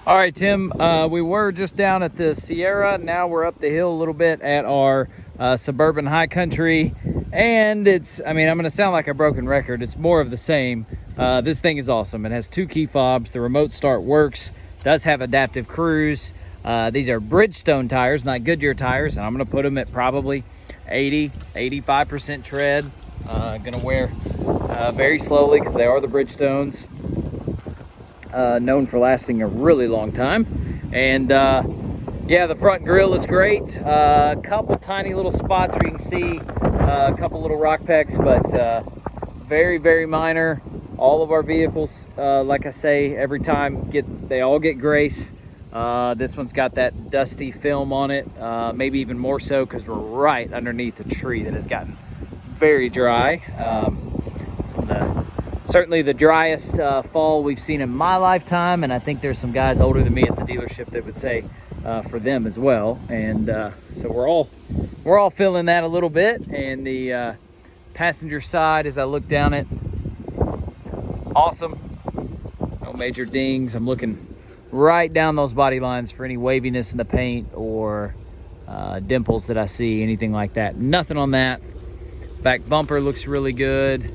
All right, Tim, we were just down at the Sierra. Now we're up the hill a little bit at our Suburban High Country. And it's, I mean, I'm going to sound like a broken record. It's more of the same. This thing is awesome. It has 2 key fobs. The remote start works. Does have adaptive cruise. These are Bridgestone tires, not Goodyear tires. And I'm going to put them at probably 85% tread. Going to wear very slowly because they are the Bridgestones. Known for lasting a really long time. And yeah, the front grille is great. A couple tiny little spots where you can see a couple little rock pecks, but very, very minor. All of our vehicles, like I say, every time they all get grace. This one's got that dusty film on it, maybe even more so because we're right underneath a tree that has gotten very dry. Certainly the driest fall we've seen in my lifetime, and I think there's some guys older than me at the dealership that would say for them as well. And so we're all feeling that a little bit. And the passenger side, as I look down it, awesome. No major dings. I'm looking right down those body lines for any waviness in the paint or dimples that I see, anything like that. Nothing on that. Back bumper looks really good.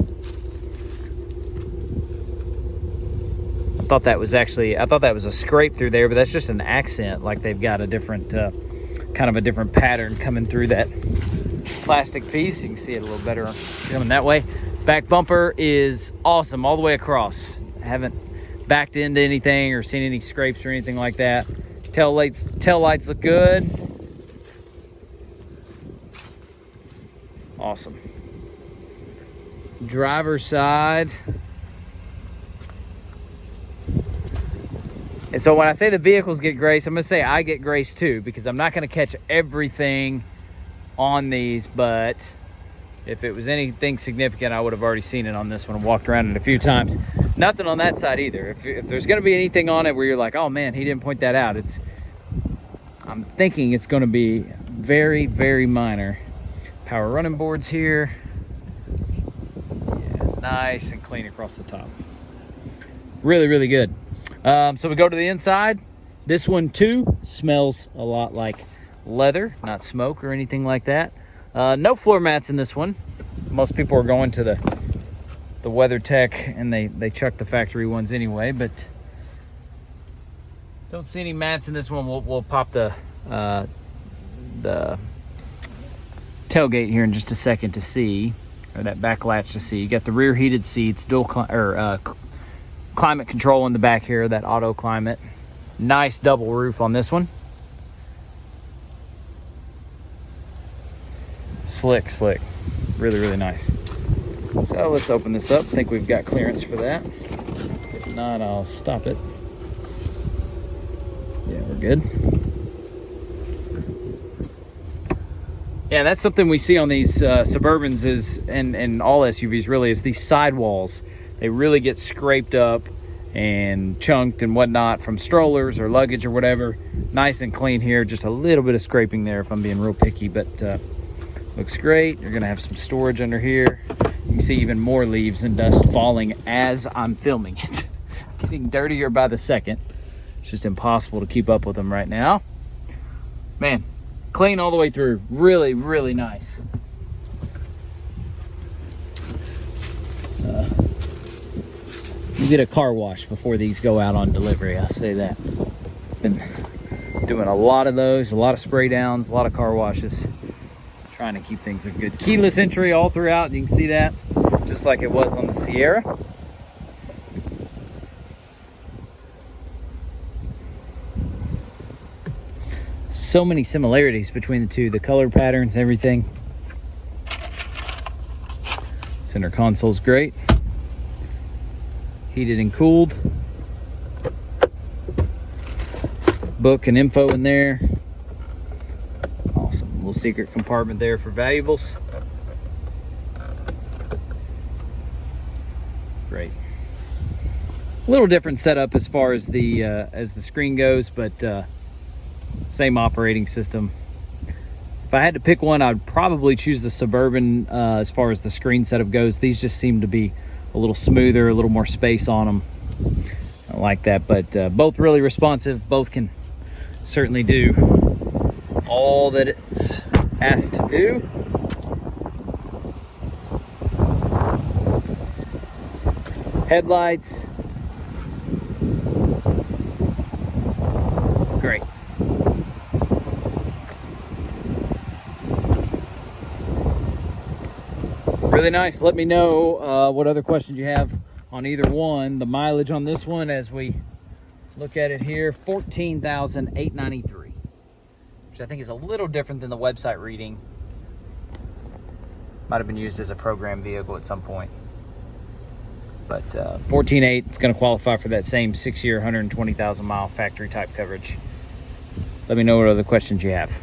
I thought that was a scrape through there, but that's just an accent, like they've got a different kind of a different pattern coming through that plastic piece. You can see it a little better coming that way. Back bumper is awesome all the way across. I haven't backed into anything or seen any scrapes or anything like that. Tail lights look good. Awesome. Driver's side. And so when I say the vehicles get grace, I'm going to say I get grace too, because I'm not going to catch everything on these. But if it was anything significant, I would have already seen it on this one and walked around it a few times. Nothing on that side either. If there's going to be anything on it where you're like, oh man, he didn't point that out, I'm thinking it's going to be very, very minor. Power running boards here. Yeah, nice and clean across the top. Really, really good. So we go to the inside. This one too smells a lot like leather, not smoke or anything like that. No floor mats in this one. Most people are going to the WeatherTech and they chuck the factory ones anyway, but don't see any mats in this one. We'll pop the tailgate here in just a second to see, or that back latch to see. You got the rear heated seats, dual climate control in the back here, that auto climate. Nice double roof on this one. Slick. Really, really nice. So let's open this up. I think we've got clearance for that. If not, I'll stop it. Yeah, we're good. Yeah, that's something we see on these Suburbans and all SUVs really, is these sidewalls. They really get scraped up and chunked and whatnot from strollers or luggage or whatever. Nice and clean here. Just a little bit of scraping there if I'm being real picky, but looks great. You're gonna have some storage under here. You can see even more leaves and dust falling as I'm filming it. Getting dirtier by the second. It's just impossible to keep up with them right now. Man, clean all the way through. Really, really nice. You get a car wash before these go out on delivery, I'll say that. Been doing a lot of those, a lot of spray downs, a lot of car washes. Trying to keep things a good keyless entry all throughout. You can see that, just like it was on the Sierra. So many similarities between the two, the color patterns, everything. Center console's great. Heated and cooled. Book and info in there. Awesome. Little secret compartment there for valuables. Great. A little different setup as far as the screen goes, but same operating system. If I had to pick one, I'd probably choose the Suburban as far as the screen setup goes. These just seem to be a little smoother, a little more space on them. I like that, but both really responsive. Both can certainly do all that it's asked to do. Headlights, great. Really nice. Let me know what other questions you have on either one. The mileage on this one, as we look at it here, 14,893, which I think is a little different than the website reading. Might have been used as a program vehicle at some point. But 14.8, it's going to qualify for that same 6-year, 120,000 mile factory type coverage. Let me know what other questions you have.